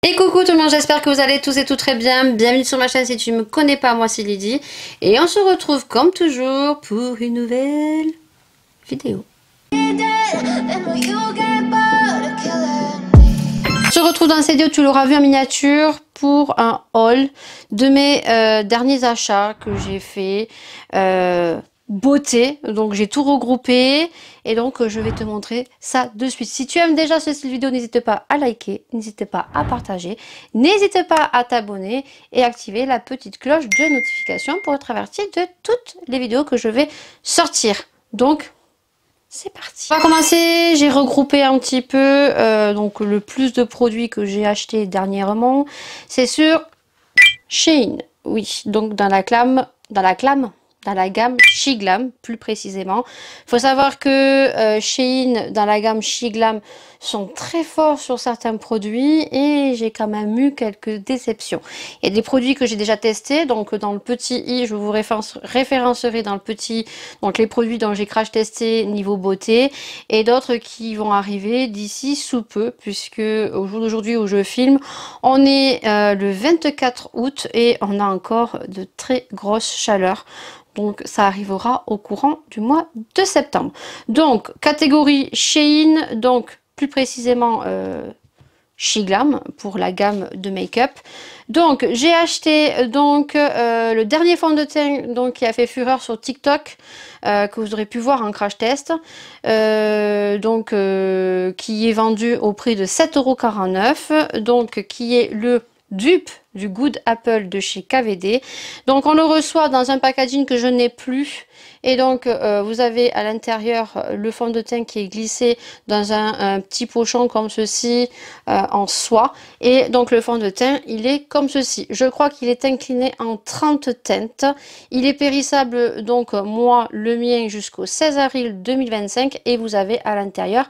Et coucou tout le monde, j'espère que vous allez tous et tout très bien. Bienvenue sur ma chaîne si tu ne me connais pas, moi c'est Lydie. Et on se retrouve comme toujours pour une nouvelle vidéo. On se retrouve dans cette vidéo, tu l'auras vu en miniature, pour un haul de mes derniers achats que j'ai fait. Beauté, donc j'ai tout regroupé et donc je vais te montrer ça de suite. Si tu aimes déjà ce style vidéo, n'hésite pas à liker, n'hésite pas à partager, n'hésite pas à t'abonner et activer la petite cloche de notification pour être averti de toutes les vidéos que je vais sortir. Donc c'est parti. On va commencer, j'ai regroupé un petit peu donc le plus de produits que j'ai acheté dernièrement, c'est sur Shein. Oui, donc dans la gamme Shiglam plus précisément. Il faut savoir que Shein dans la gamme Shiglam sont très forts sur certains produits et j'ai quand même eu quelques déceptions. Il y a des produits que j'ai déjà testés, donc dans le petit i, je vous référencerai dans le petit, donc les produits dont j'ai crash testé niveau beauté, et d'autres qui vont arriver d'ici sous peu, puisque au jour d'aujourd'hui où je filme, on est le 24 août et on a encore de très grosses chaleurs. Donc ça arrivera au courant du mois de septembre. Donc catégorie Shein, donc plus précisément Shiglam pour la gamme de make-up. Donc j'ai acheté donc le dernier fond de teint donc qui a fait fureur sur TikTok que vous aurez pu voir en crash test, qui est vendu au prix de 7,49 €, donc qui est le dupe du Good Apple de chez KVD. Donc on le reçoit dans un packaging que je n'ai plus et donc vous avez à l'intérieur le fond de teint qui est glissé dans un petit pochon comme ceci en soie, et donc le fond de teint il est comme ceci. Je crois qu'il est incliné en 30 teintes, il est périssable, donc moi le mien jusqu'au 16 avril 2025, et vous avez à l'intérieur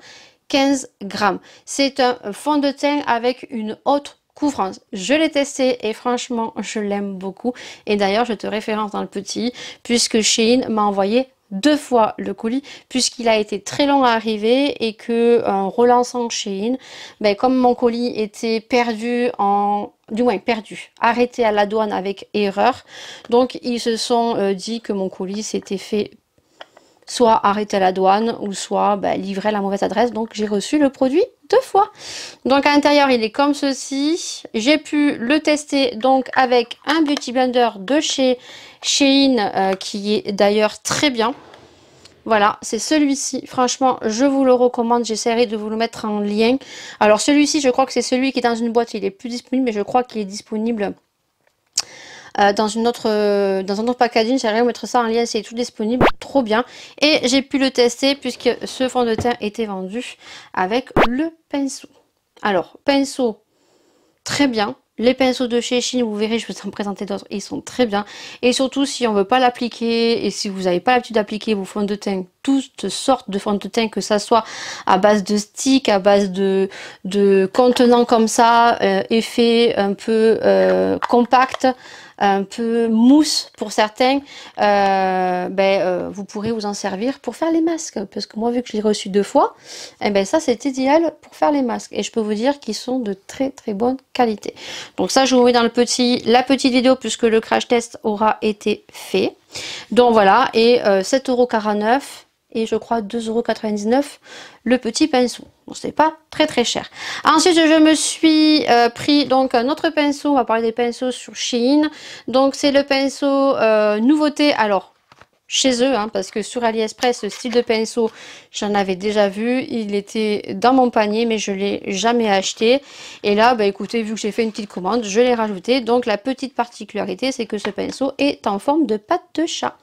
15 grammes. C'est un fond de teint avec une haute couvrance. Je l'ai testé et franchement je l'aime beaucoup, et d'ailleurs je te référence dans le petit puisque Shein m'a envoyé 2 fois le colis puisqu'il a été très long à arriver et que en relançant Shein, ben, comme mon colis était perdu arrêté à la douane avec erreur, donc ils se sont dit que mon colis s'était fait soit arrêté à la douane ou soit livré à la mauvaise adresse. Donc j'ai reçu le produit 2 fois. Donc à l'intérieur il est comme ceci. J'ai pu le tester donc avec un beauty blender de chez Shein qui est d'ailleurs très bien. Voilà, c'est celui-ci. Franchement, je vous le recommande. J'essaierai de vous le mettre en lien. Alors celui-ci, je crois que c'est celui qui est dans une boîte. Il est plus disponible, mais je crois qu'il est disponible dans un autre packaging. J'aimerais vous mettre ça en lien, c'est tout disponible, trop bien. Et j'ai pu le tester puisque ce fond de teint était vendu avec le pinceau. Alors pinceau très bien, les pinceaux de chez Shein, vous verrez, je vais vous en présenter d'autres, ils sont très bien. Et surtout si on veut pas l'appliquer et si vous n'avez pas l'habitude d'appliquer vos fonds de teint, toutes sortes de fonds de teint, que ça soit à base de stick, à base de contenants comme ça, effet un peu compact, un peu mousse pour certains, vous pourrez vous en servir pour faire les masques, parce que moi vu que je l'ai reçu 2 fois, ça c'est idéal pour faire les masques, et je peux vous dire qu'ils sont de très très bonne qualité. Donc ça je vous mets dans la petite vidéo puisque le crash test aura été fait. Donc voilà, et 7,49 € et je crois 2,99 € le petit pinceau. Bon, c'est pas très très cher. Ensuite je me suis pris donc un autre pinceau. On va parler des pinceaux sur Shein. Donc c'est le pinceau nouveauté, alors chez eux, hein, parce que sur AliExpress ce style de pinceau j'en avais déjà vu, il était dans mon panier mais je l'ai jamais acheté, et là écoutez, vu que j'ai fait une petite commande, je l'ai rajouté. Donc la petite particularité, c'est que ce pinceau est en forme de patte de chat.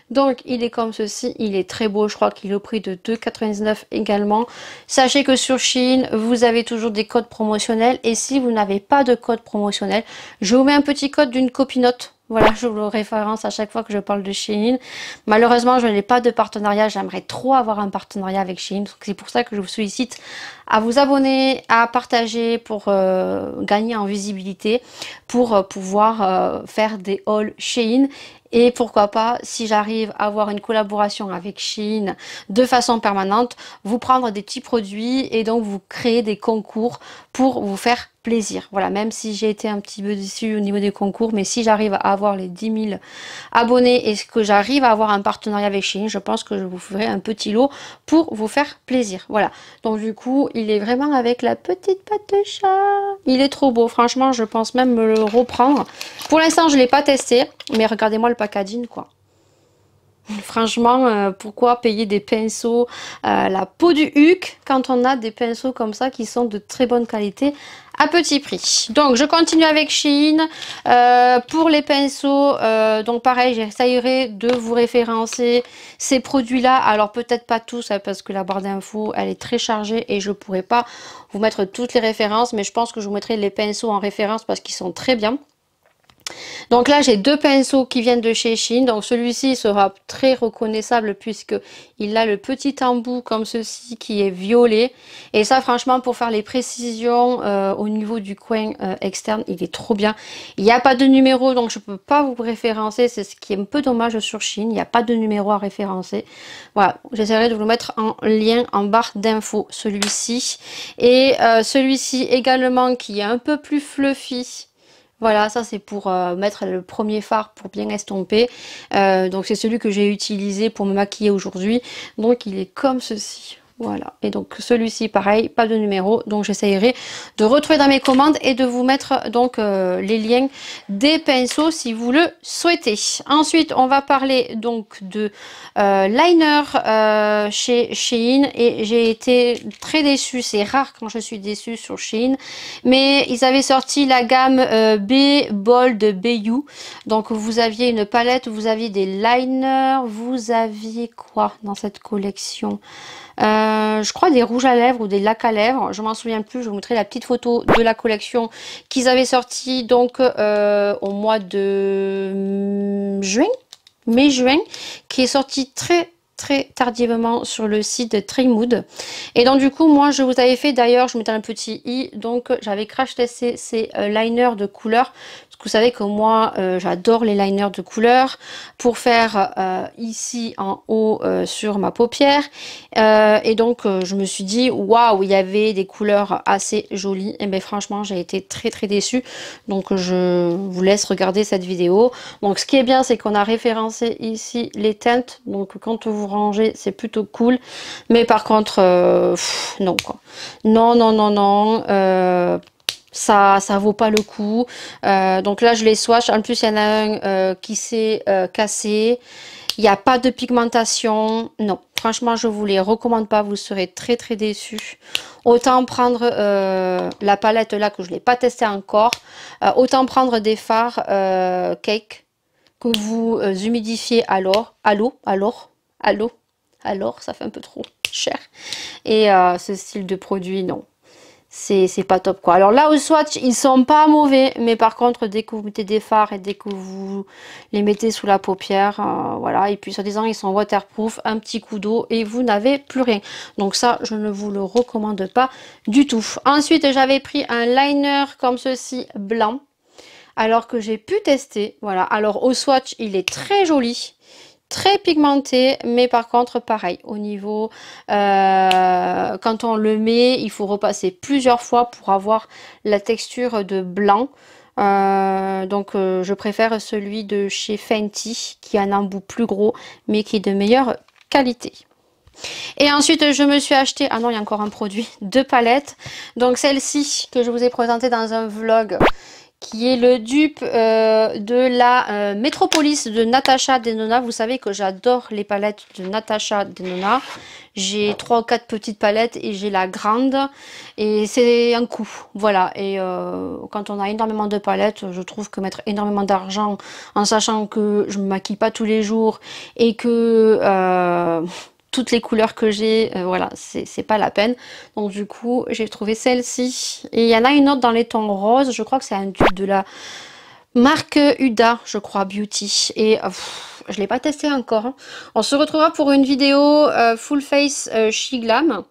Donc il est comme ceci, il est très beau, je crois qu'il est au prix de 2,99 € également. Sachez que sur Shein vous avez toujours des codes promotionnels, et si vous n'avez pas de code promotionnel, je vous mets un petit code d'une copinote. Voilà, je vous le référence à chaque fois que je parle de Shein. Malheureusement, je n'ai pas de partenariat. J'aimerais trop avoir un partenariat avec Shein. C'est pour ça que je vous sollicite à vous abonner, à partager pour gagner en visibilité, pour pouvoir faire des hauls Shein Et pourquoi pas, si j'arrive à avoir une collaboration avec Shein de façon permanente, vous prendre des petits produits et donc vous créer des concours pour vous faire plaisir. Voilà, même si j'ai été un petit peu déçue au niveau des concours, mais si j'arrive à avoir les 10 000 abonnés et que j'arrive à avoir un partenariat avec Shein, je pense que je vous ferai un petit lot pour vous faire plaisir. Voilà, donc du coup, il est vraiment avec la petite patte de chat. Il est trop beau, franchement, je pense même me le reprendre. Pour l'instant, je ne l'ai pas testé, mais regardez-moi le packaging, quoi. Franchement, pourquoi payer des pinceaux la peau du huc quand on a des pinceaux comme ça qui sont de très bonne qualité à petit prix. Donc je continue avec Shein. Pour les pinceaux, donc pareil, j'essayerai de vous référencer ces produits-là. Alors peut-être pas tous, hein, parce que la barre d'infos, elle est très chargée et je ne pourrai pas vous mettre toutes les références, mais je pense que je vous mettrai les pinceaux en référence parce qu'ils sont très bien. Donc là j'ai deux pinceaux qui viennent de chez Shein, donc celui-ci sera très reconnaissable puisque il a le petit embout comme ceci qui est violet, et ça franchement pour faire les précisions au niveau du coin externe, il est trop bien. Il n'y a pas de numéro donc je ne peux pas vous référencer, c'est ce qui est un peu dommage sur Shein, il n'y a pas de numéro à référencer. Voilà, j'essaierai de vous le mettre en lien en barre d'infos, celui-ci, et celui-ci également qui est un peu plus fluffy. Voilà, ça c'est pour mettre le premier fard pour bien estomper. Donc c'est celui que j'ai utilisé pour me maquiller aujourd'hui. Donc il est comme ceci. Voilà, et donc celui-ci pareil, pas de numéro, donc j'essayerai de retrouver dans mes commandes et de vous mettre donc les liens des pinceaux si vous le souhaitez. Ensuite on va parler donc de liner chez Shein, et j'ai été très déçue, c'est rare quand je suis déçue sur Shein, mais ils avaient sorti la gamme B Bold BU, donc vous aviez une palette, vous aviez des liners, vous aviez quoi dans cette collection? Je crois des rouges à lèvres ou des lacs à lèvres, je m'en souviens plus, je vous montrerai la petite photo de la collection qu'ils avaient sorti donc au mois de juin, mai-juin, qui est sorti très tardivement sur le site de Trimood. Et donc du coup moi je vous avais fait, d'ailleurs je mettais un petit i, donc j'avais crash testé ces liners de couleur, parce que vous savez que moi j'adore les liners de couleur pour faire ici en haut sur ma paupière, et donc je me suis dit waouh, il y avait des couleurs assez jolies, et bien franchement j'ai été très déçue, donc je vous laisse regarder cette vidéo. Donc ce qui est bien, c'est qu'on a référencé ici les teintes, donc quand vous rangez c'est plutôt cool, mais par contre non quoi, non, ça vaut pas le coup. Donc là je les swatch, en plus il y en a un qui s'est cassé, il n'y a pas de pigmentation, non, franchement je vous les recommande pas, vous serez très déçus. Autant prendre la palette là que je l'ai pas testé encore, autant prendre des fards cake que vous humidifiez à l'eau, ça fait un peu trop cher, et ce style de produit non, c'est pas top quoi. Alors là au swatch ils sont pas mauvais, mais par contre dès que vous mettez des fards et dès que vous les mettez sous la paupière, voilà, et puis soi-disant ils sont waterproof, un petit coup d'eau et vous n'avez plus rien, donc ça je ne vous le recommande pas du tout. Ensuite j'avais pris un liner comme ceci blanc, alors que j'ai pu tester, voilà, alors au swatch il est très joli, très pigmenté, mais par contre pareil au niveau quand on le met il faut repasser plusieurs fois pour avoir la texture de blanc, donc je préfère celui de chez Fenty qui a un embout plus gros mais qui est de meilleure qualité. Et ensuite je me suis acheté, ah non il y a encore un produit, deux palettes, donc celle-ci que je vous ai présentée dans un vlog, qui est le dupe de la Metropolis de Natasha Denona. Vous savez que j'adore les palettes de Natasha Denona. J'ai 3 ou 4 petites palettes et j'ai la grande. Et c'est un coup. Voilà. Et quand on a énormément de palettes, je trouve que mettre énormément d'argent en sachant que je me maquille pas tous les jours et que toutes les couleurs que j'ai, voilà, c'est pas la peine. Donc du coup j'ai trouvé celle-ci, et il y en a une autre dans les tons roses, je crois que c'est un dupe de la marque Huda, je crois, Beauty, et je l'ai pas testé encore, hein. On se retrouvera pour une vidéo full face She Glam.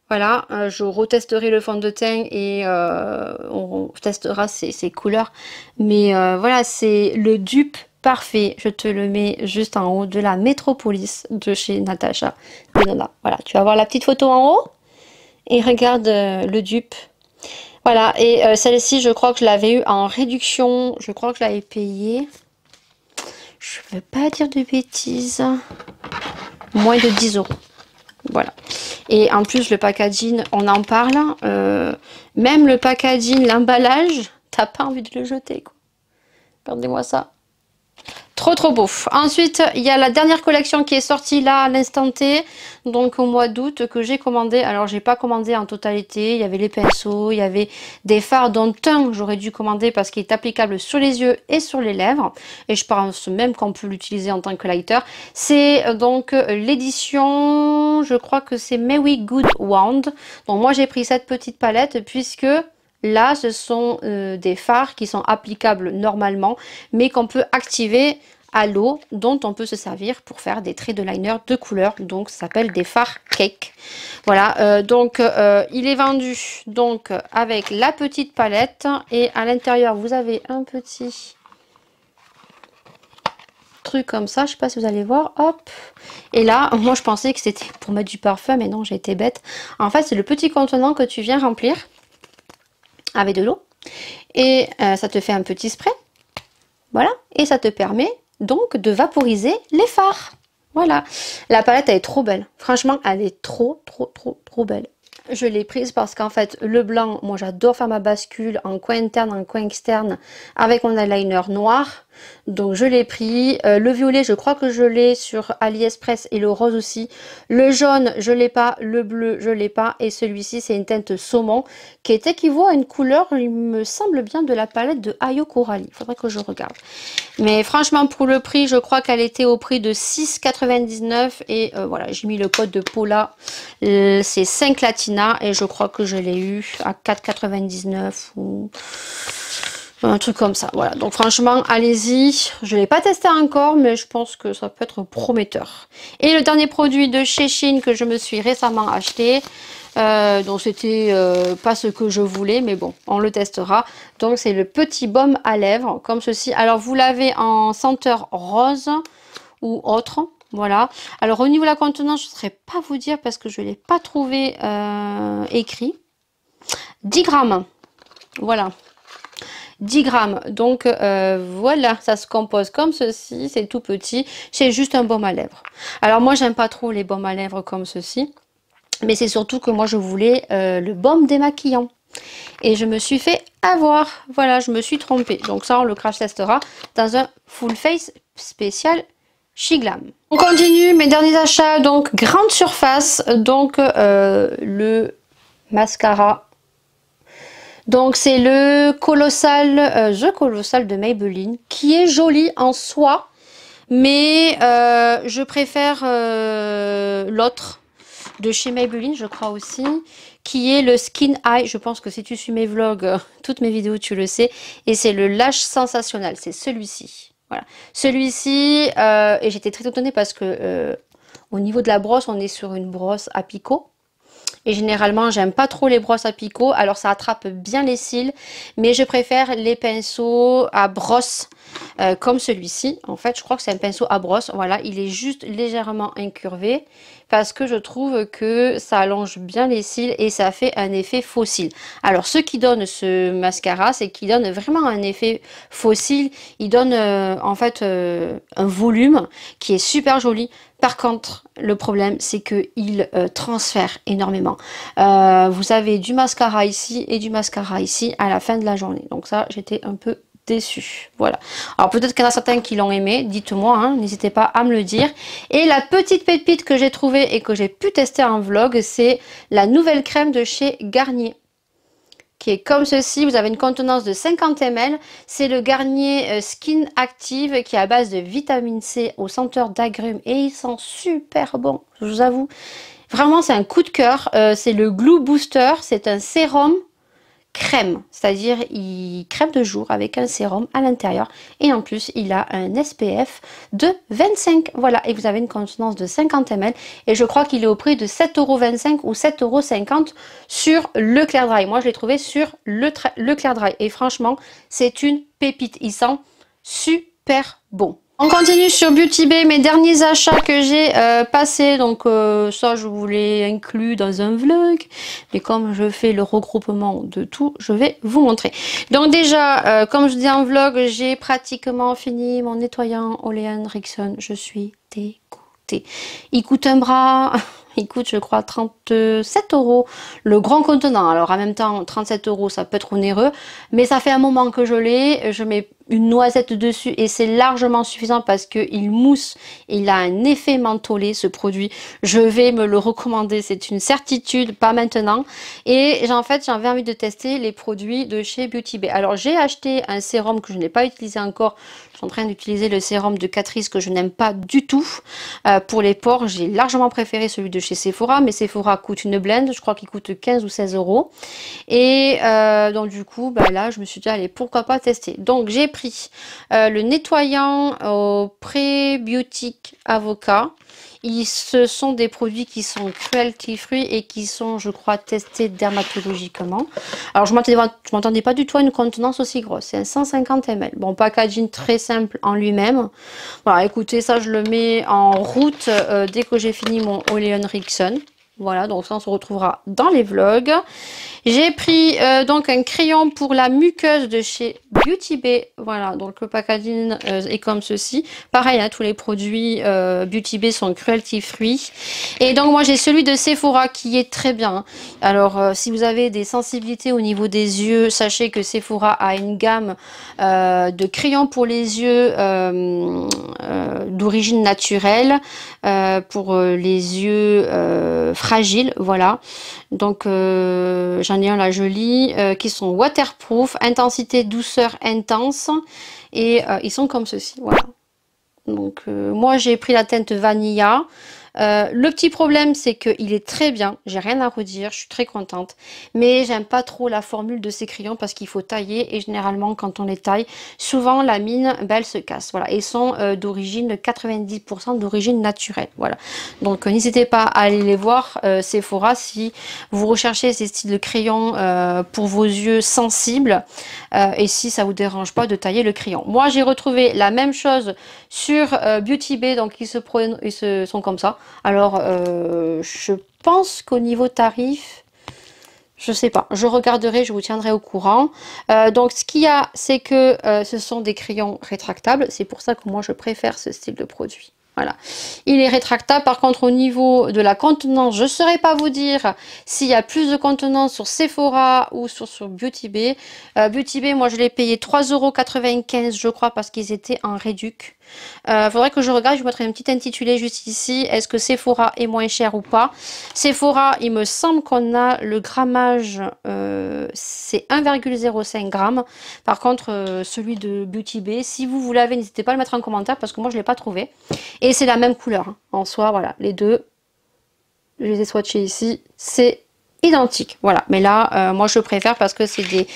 Voilà, je retesterai le fond de teint et on testera ces couleurs. Mais voilà, c'est le dupe parfait. Je te le mets juste en haut de la Métropolis de chez Natasha Denona. Voilà, tu vas voir la petite photo en haut et regarde le dupe. Voilà, et celle-ci, je crois que je l'avais eu en réduction. Je crois que je l'avais payée. Je ne veux pas dire de bêtises. Moins de 10 euros. Voilà. Et en plus, le packaging, on en parle. Même le packaging, l'emballage, t'as pas envie de le jeter, quoi. Regardez-moi ça. Trop trop beau. Ensuite, il y a la dernière collection qui est sortie là à l'instant T, donc au mois d'août, que j'ai commandé. Alors j'ai pas commandé en totalité, il y avait les pinceaux, il y avait des fards dont un j'aurais dû commander parce qu'il est applicable sur les yeux et sur les lèvres. Et je pense même qu'on peut l'utiliser en tant que lighter. C'est donc l'édition, je crois que c'est May Good Wand. Donc moi j'ai pris cette petite palette puisque... là, ce sont des fards qui sont applicables normalement, mais qu'on peut activer à l'eau, dont on peut se servir pour faire des traits de liner de couleur. Donc, ça s'appelle des fards cake. Voilà, il est vendu donc avec la petite palette. Et à l'intérieur, vous avez un petit truc comme ça. Je sais pas si vous allez voir. Hop. Et là, moi, je pensais que c'était pour mettre du parfum, mais non, j'ai été bête. En fait, c'est le petit contenant que tu viens remplir avec de l'eau et ça te fait un petit spray, voilà, et ça te permet donc de vaporiser les fards. Voilà, la palette elle est trop belle, franchement elle est trop belle. Je l'ai prise parce qu'en fait le blanc, moi j'adore faire ma bascule en coin interne, en coin externe avec mon eyeliner noir, donc je l'ai pris. Le violet je crois que je l'ai sur AliExpress et le rose aussi. Le jaune je l'ai pas, le bleu je l'ai pas, et celui-ci c'est une teinte saumon qui est équivaut à une couleur, il me semble bien, de la palette de Ayo Coralie. Il faudrait que je regarde, mais franchement pour le prix je crois qu'elle était au prix de 6,99 et voilà, j'ai mis le code de Paula, c'est 5 Latina et je crois que je l'ai eu à 4,99 ou un truc comme ça. Voilà, donc franchement allez-y, je ne l'ai pas testé encore mais je pense que ça peut être prometteur. Et le dernier produit de chez Shein que je me suis récemment acheté, donc c'était pas ce que je voulais, mais bon, on le testera. Donc c'est le petit baume à lèvres comme ceci. Alors vous l'avez en senteur rose ou autre, voilà. Alors au niveau de la contenance, je ne saurais pas vous dire parce que je ne l'ai pas trouvé écrit. 10 grammes, voilà. 10 grammes, donc voilà, ça se compose comme ceci, c'est tout petit, c'est juste un baume à lèvres. Alors moi j'aime pas trop les baumes à lèvres comme ceci, mais c'est surtout que moi je voulais le baume démaquillant. Et je me suis fait avoir, voilà, je me suis trompée. Donc ça on le crash testera dans un full face spécial chez Glam. On continue, mes derniers achats, donc grande surface, donc le mascara. Donc c'est le Colossal, The Colossal de Maybelline, qui est joli en soi, mais je préfère l'autre de chez Maybelline, je crois aussi, qui est le Skin Eye. Je pense que si tu suis mes vlogs, toutes mes vidéos, tu le sais, et c'est le Lash Sensationnel, c'est celui-ci. Voilà, celui-ci, et j'étais très étonnée parce que au niveau de la brosse, on est sur une brosse à picot. Et généralement, j'aime pas trop les brosses à picot. Alors, ça attrape bien les cils. Mais je préfère les pinceaux à brosse comme celui-ci. En fait, je crois que c'est un pinceau à brosse. Voilà, il est juste légèrement incurvé. Parce que je trouve que ça allonge bien les cils et ça fait un effet faux cils. Alors, ce qui donne ce mascara, c'est qu'il donne vraiment un effet faux cils. Il donne en fait un volume qui est super joli. Par contre, le problème, c'est qu'il transfère énormément. Vous avez du mascara ici et du mascara ici à la fin de la journée. Donc ça, j'étais un peu déçue. Voilà. Alors peut-être qu'il y en a certains qui l'ont aimé. Dites-moi, hein, n'hésitez pas à me le dire. Et la petite pépite que j'ai trouvée et que j'ai pu tester en vlog, c'est la nouvelle crème de chez Garnier, qui est comme ceci. Vous avez une contenance de 50 ml. C'est le Garnier Skin Active qui est à base de vitamine C au senteur d'agrumes et il sent super bon, je vous avoue. Vraiment, c'est un coup de cœur. C'est le Glue Booster. C'est un sérum crème, c'est-à-dire il crème de jour avec un sérum à l'intérieur et en plus il a un SPF de 25. Voilà, et vous avez une contenance de 50 ml et je crois qu'il est au prix de 7,25 € ou 7,50 € sur Leclerc Dry. Moi je l'ai trouvé sur Leclerc Dry et franchement c'est une pépite, il sent super super bon. On continue sur Beauty Bay, mes derniers achats que j'ai passés, donc ça je vous l'ai inclus dans un vlog, mais comme je fais le regroupement de tout, je vais vous montrer. Donc déjà, comme je dis en vlog, j'ai pratiquement fini mon nettoyant Ole Henriksen, je suis dégoûtée. Il coûte un bras... Il coûte, je crois, 37 € le grand contenant. Alors, en même temps, 37 € ça peut être onéreux. Mais ça fait un moment que je l'ai. Je mets une noisette dessus et c'est largement suffisant parce qu'il mousse. Il a un effet mentholé, ce produit. Je vais me le recommander. C'est une certitude, pas maintenant. Et en fait, j'avais envie de tester les produits de chez Beauty Bay. Alors, j'ai acheté un sérum que je n'ai pas utilisé encore. Je suis en train d'utiliser le sérum de Catrice que je n'aime pas du tout. Pour les pores, j'ai largement préféré celui de chez Sephora, mais Sephora coûte une blend, je crois qu'il coûte 15 ou 16 €. Et donc du coup, bah là, je me suis dit, allez, pourquoi pas tester. Donc j'ai pris le nettoyant au Prébiotique Avocat. Ce sont des produits qui sont cruelty free et qui sont, je crois, testés dermatologiquement. Alors, je m'attendais pas du tout à une contenance aussi grosse. C'est un 150 ml. Bon, packaging très simple en lui-même. Voilà, écoutez, ça, je le mets en route dès que j'ai fini mon Ole Henriksen. Voilà, donc ça, on se retrouvera dans les vlogs. J'ai pris donc un crayon pour la muqueuse de chez Beauty Bay. Voilà, donc le packaging est comme ceci. Pareil, hein, tous les produits Beauty Bay sont cruelty free. Et donc moi j'ai celui de Sephora qui est très bien. Alors si vous avez des sensibilités au niveau des yeux, sachez que Sephora a une gamme de crayons pour les yeux d'origine naturelle pour les yeux fragiles. Voilà, donc j'en ai un là joli qui sont waterproof, intensité douceur intense et ils sont comme ceci. Voilà, donc moi j'ai pris la teinte vanilla. Le petit problème c'est qu'il est très bien, j'ai rien à redire, je suis très contente, mais j'aime pas trop la formule de ces crayons parce qu'il faut tailler et généralement quand on les taille, souvent la mine elle se casse. Voilà, ils sont d'origine 90% d'origine naturelle. Voilà, donc n'hésitez pas à aller les voir Sephora si vous recherchez ces styles de crayons pour vos yeux sensibles et si ça vous dérange pas de tailler le crayon. Moi j'ai retrouvé la même chose sur Beauty Bay, donc ils se sont comme ça. Alors je pense qu'au niveau tarif, je sais pas, je regarderai, je vous tiendrai au courant. Donc ce qu'il y a, c'est que ce sont des crayons rétractables, c'est pour ça que moi je préfère ce style de produit. Voilà, il est rétractable. Par contre, au niveau de la contenance, je ne saurais pas vous dire s'il y a plus de contenance sur Sephora ou sur Beauty Bay. Beauty Bay, moi, je l'ai payé 3,95 € je crois, parce qu'ils étaient en réduc. Faudrait que je regarde, je vous mettrai un petit intitulé juste ici. Est-ce que Sephora est moins cher ou pas? Sephora, il me semble qu'on a le grammage, c'est 1,05 g. Par contre, celui de Beauty Bay, si vous l'avez, n'hésitez pas à le mettre en commentaire parce que moi, je ne l'ai pas trouvé. Et c'est la même couleur, hein. En soi, voilà, les deux, je les ai swatchés ici, c'est identique, voilà. Mais là, moi je préfère parce que c'est des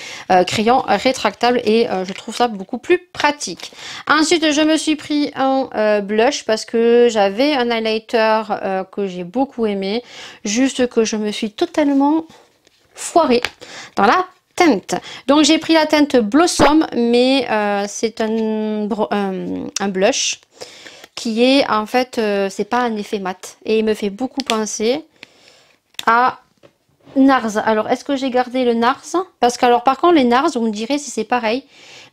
crayons rétractables et je trouve ça beaucoup plus pratique. Ensuite, je me suis pris un blush parce que j'avais un highlighter que j'ai beaucoup aimé, juste que je me suis totalement foirée dans la teinte. Donc j'ai pris la teinte Blossom, mais c'est un blush qui est en fait, c'est pas un effet mat et il me fait beaucoup penser à Nars. Alors est-ce que j'ai gardé le Nars? Parce que alors par contre les Nars, vous me direz si c'est pareil,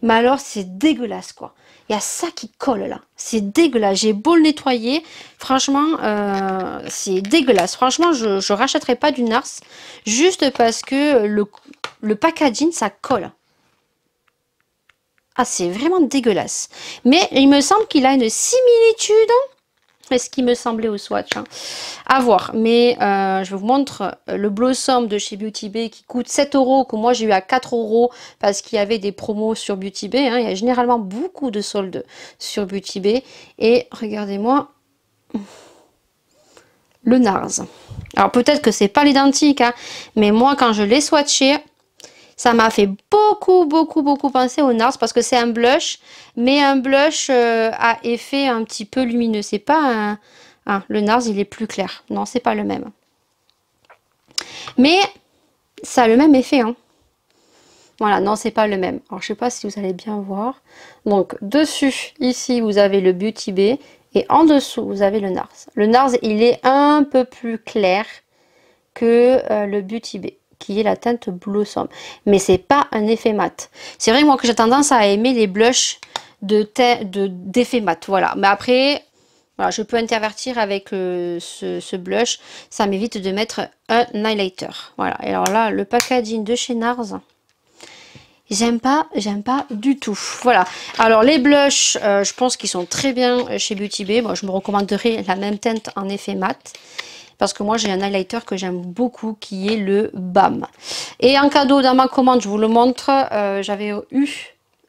mais alors c'est dégueulasse quoi. Il y a ça qui colle là, c'est dégueulasse. J'ai beau le nettoyer, franchement c'est dégueulasse. Franchement je rachèterai pas du Nars juste parce que le packaging ça colle. Ah, c'est vraiment dégueulasse. Mais il me semble qu'il a une similitude. Ce qui me semblait au swatch. Hein. À voir. Mais je vous montre le Blossom de chez Beauty Bay qui coûte 7 €. Que moi j'ai eu à 4 € parce qu'il y avait des promos sur Beauty Bay. Hein. Il y a généralement beaucoup de soldes sur Beauty Bay. Et regardez-moi le Nars. Alors peut-être que c'est pas l'identique. Hein, mais moi quand je l'ai swatché, ça m'a fait beaucoup penser au Nars parce que c'est un blush, mais un blush à effet un petit peu lumineux. C'est pas un... Ah, le Nars, il est plus clair. Non, c'est pas le même. Mais ça a le même effet. Hein. Voilà, non, c'est pas le même. Alors, je sais pas si vous allez bien voir. Donc, dessus, ici, vous avez le Beauty Bay. Et en dessous, vous avez le NARS. Le NARS, il est un peu plus clair que le Beauty Bay, qui est la teinte Blossom. Mais c'est pas un effet mat. C'est vrai, moi, que j'ai tendance à aimer les blushs d'effet mat. Voilà. Mais après, voilà, je peux intervertir avec ce blush. Ça m'évite de mettre un highlighter. Voilà. Et alors là, le packaging de chez NARS... j'aime pas du tout. Voilà. Alors les blushs, je pense qu'ils sont très bien chez Beauty Bay. Moi, je me recommanderais la même teinte en effet mat. Parce que moi, j'ai un highlighter que j'aime beaucoup qui est le BAM. Et en cadeau dans ma commande, je vous le montre, j'avais eu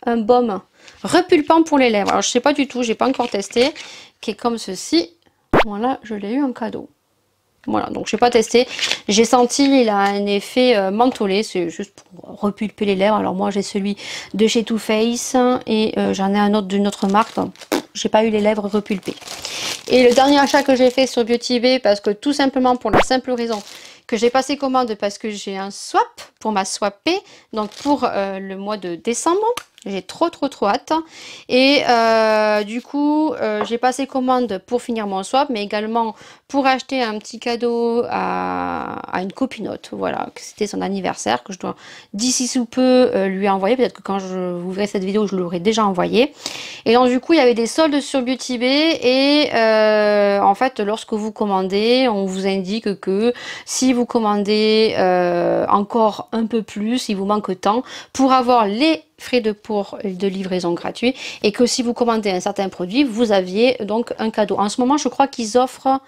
un baume repulpant pour les lèvres. Alors, je sais pas du tout, j'ai pas encore testé. Qui est comme ceci. Voilà, je l'ai eu en cadeau. Voilà, donc je n'ai pas testé. J'ai senti, il a un effet mentholé, c'est juste pour repulper les lèvres. Alors moi j'ai celui de chez Too Faced et j'en ai un autre d'une autre marque. J'ai pas eu les lèvres repulpées. Et le dernier achat que j'ai fait sur Beauty Bay, parce que tout simplement pour la simple raison que j'ai passé commande parce que j'ai un swap pour ma swapée, donc pour le mois de décembre. J'ai trop hâte. Et du coup, j'ai passé commande pour finir mon swap, mais également pour acheter un petit cadeau à une copinote. Voilà, c'était son anniversaire que je dois d'ici sous peu lui envoyer. Peut-être que quand je vous verrai cette vidéo, je l'aurai déjà envoyé. Et donc du coup, il y avait des soldes sur Beauty Bay et en fait, lorsque vous commandez, on vous indique que si vous commandez encore un peu plus, il vous manque tant pour avoir les frais de livraison gratuits et que si vous commandez un certain produit, vous aviez donc un cadeau. En ce moment, je crois qu'ils offrent,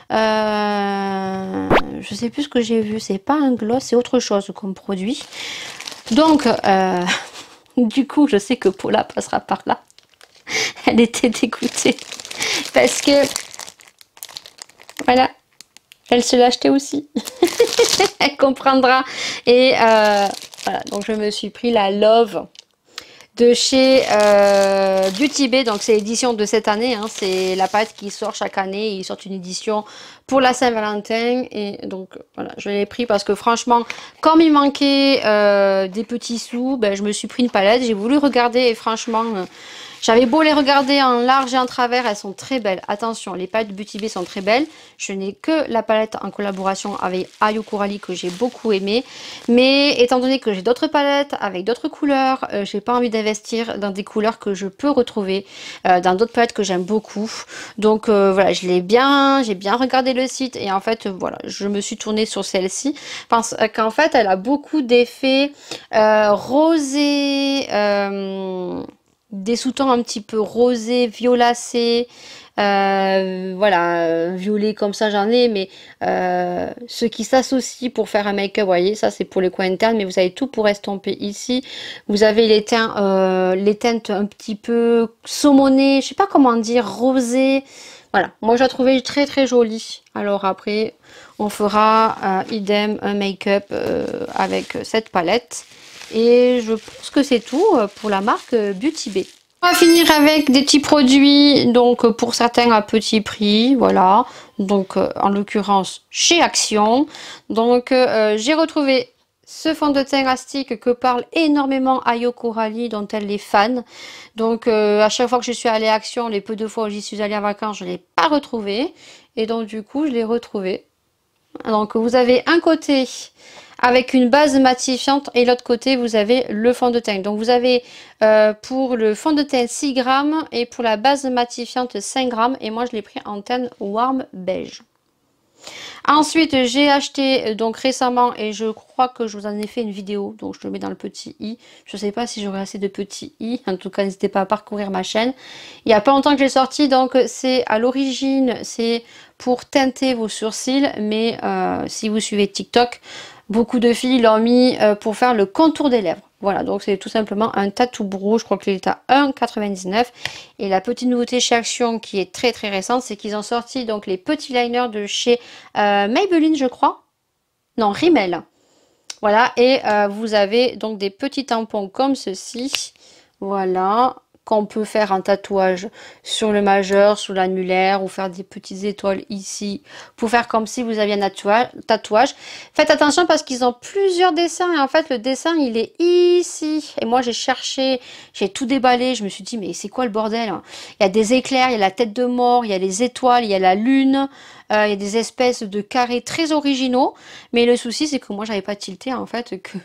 je sais plus ce que j'ai vu, c'est pas un gloss, c'est autre chose comme produit. Donc, du coup, je sais que Paula passera par là. Elle était dégoûtée parce que, voilà, elle se l'a acheté aussi. Elle comprendra. Et voilà, donc je me suis pris la Love de chez Beauty Bay, donc c'est l'édition de cette année, hein, c'est la palette qui sort chaque année, ils sortent une édition pour la Saint-Valentin et donc voilà, je l'ai pris parce que franchement, comme il manquait des petits sous, ben, je me suis pris une palette, j'ai voulu regarder et franchement, j'avais beau les regarder en large et en travers, elles sont très belles. Attention, les palettes Beauty Bay sont très belles. Je n'ai que la palette en collaboration avec Ayoko Rally que j'ai beaucoup aimé. Mais étant donné que j'ai d'autres palettes avec d'autres couleurs, j'ai pas envie d'investir dans des couleurs que je peux retrouver dans d'autres palettes que j'aime beaucoup. Donc voilà, j'ai bien regardé le site et en fait voilà, je me suis tournée sur celle-ci parce qu'en fait elle a beaucoup d'effets rosés. Des sous-tons un petit peu rosés, violacés, voilà, violet comme ça j'en ai, mais ceux qui s'associent pour faire un make-up, vous voyez, ça c'est pour les coins internes, mais vous avez tout pour estomper ici. Vous avez les teintes un petit peu saumonées, je sais pas comment dire, rosées. Voilà, moi je la trouvais très jolie. Alors après, on fera idem un make-up avec cette palette. Et je pense que c'est tout pour la marque Beauty Bay. On va finir avec des petits produits, donc pour certains à petit prix, voilà. Donc en l'occurrence chez Action. Donc j'ai retrouvé ce fond de teint élastique que parle énormément Ayoko Rally, dont elle est fan. Donc à chaque fois que je suis allée à Action, les peu de fois où j'y suis allée en vacances, je ne l'ai pas retrouvé. Et donc du coup, je l'ai retrouvé. Donc vous avez un côté avec une base matifiante et l'autre côté vous avez le fond de teint. Donc vous avez pour le fond de teint 6 grammes et pour la base matifiante 5 grammes et moi je l'ai pris en teint warm beige. Ensuite j'ai acheté donc récemment et je crois que je vous en ai fait une vidéo, donc je le mets dans le petit i. Je sais pas si j'aurai assez de petits i, en tout cas n'hésitez pas à parcourir ma chaîne. Il n'y a pas longtemps que j'ai sorti, donc c'est à l'origine c'est pour teinter vos sourcils, mais si vous suivez TikTok, beaucoup de filles l'ont mis pour faire le contour des lèvres. Voilà, donc c'est tout simplement un tatou brow, je crois qu'il est à 1,99 €. Et la petite nouveauté chez Action qui est très récente, c'est qu'ils ont sorti donc les petits liners de chez Maybelline, je crois. Non, Rimmel. Voilà, et vous avez donc des petits tampons comme ceci. Voilà, qu'on peut faire un tatouage sur le majeur, sur l'annulaire, ou faire des petites étoiles ici, pour faire comme si vous aviez un tatouage. Faites attention parce qu'ils ont plusieurs dessins, et en fait le dessin il est ici. Et moi j'ai cherché, j'ai tout déballé, je me suis dit mais c'est quoi le bordel, hein? Il y a des éclairs, il y a la tête de mort, il y a les étoiles, il y a la lune, il y a des espèces de carrés très originaux. Mais le souci c'est que moi j'avais pas tilté en fait que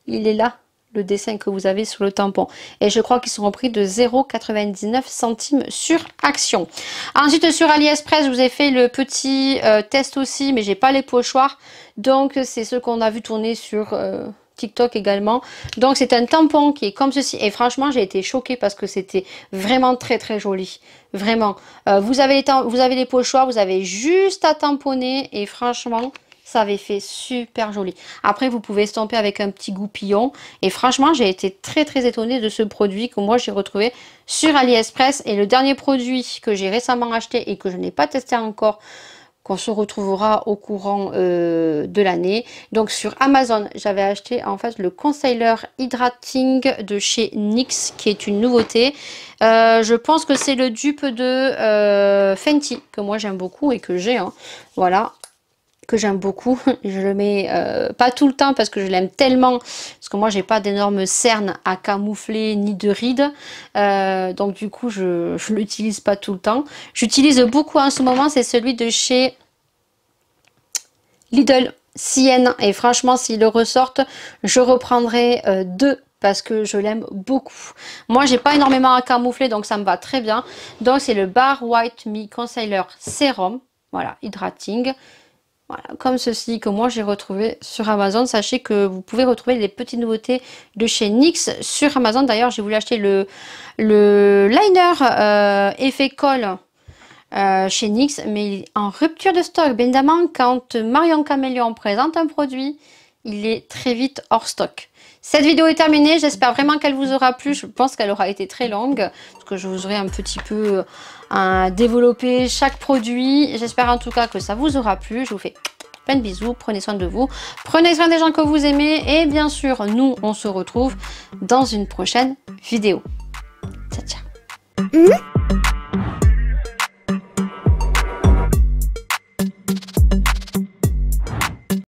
il est là, le dessin que vous avez sur le tampon. Et je crois qu'ils sont au prix de 0,99 centimes sur Action. Ensuite, sur AliExpress, je vous ai fait le petit test aussi, mais j'ai pas les pochoirs. Donc, c'est ce qu'on a vu tourner sur TikTok également. Donc, c'est un tampon qui est comme ceci. Et franchement, j'ai été choquée parce que c'était vraiment très, très joli. Vraiment. Vous avez les pochoirs, vous avez juste à tamponner. Et franchement... ça avait fait super joli. Après, vous pouvez estomper avec un petit goupillon. Et franchement, j'ai été très très étonnée de ce produit que moi j'ai retrouvé sur AliExpress. Et le dernier produit que j'ai récemment acheté et que je n'ai pas testé encore, qu'on se retrouvera au courant de l'année. Donc sur Amazon, j'avais acheté en fait le Concealer Hydrating de chez NYX, qui est une nouveauté. Je pense que c'est le dupe de Fenty, que moi j'aime beaucoup et que j'ai. Hein. Voilà. Que j'aime beaucoup, je le mets pas tout le temps parce que je l'aime tellement, parce que moi j'ai pas d'énormes cernes à camoufler ni de rides, donc du coup je l'utilise pas tout le temps. J'utilise beaucoup en ce moment, c'est celui de chez Lidl Sienne, et franchement s'ils le ressortent je reprendrai deux parce que je l'aime beaucoup. Moi j'ai pas énormément à camoufler donc ça me va très bien. Donc c'est le Bare White Me Concealer Serum, voilà, hydrating. Voilà, comme ceci que moi j'ai retrouvé sur Amazon. Sachez que vous pouvez retrouver les petites nouveautés de chez NYX sur Amazon. D'ailleurs, j'ai voulu acheter le liner effet colle chez NYX, mais il est en rupture de stock. Bien évidemment, quand Marion Caméléon présente un produit, il est très vite hors stock. Cette vidéo est terminée, j'espère vraiment qu'elle vous aura plu. Je pense qu'elle aura été très longue, parce que je vous aurai un petit peu développé chaque produit. J'espère en tout cas que ça vous aura plu. Je vous fais plein de bisous, prenez soin de vous, prenez soin des gens que vous aimez, et bien sûr, nous, on se retrouve dans une prochaine vidéo. Ciao, ciao.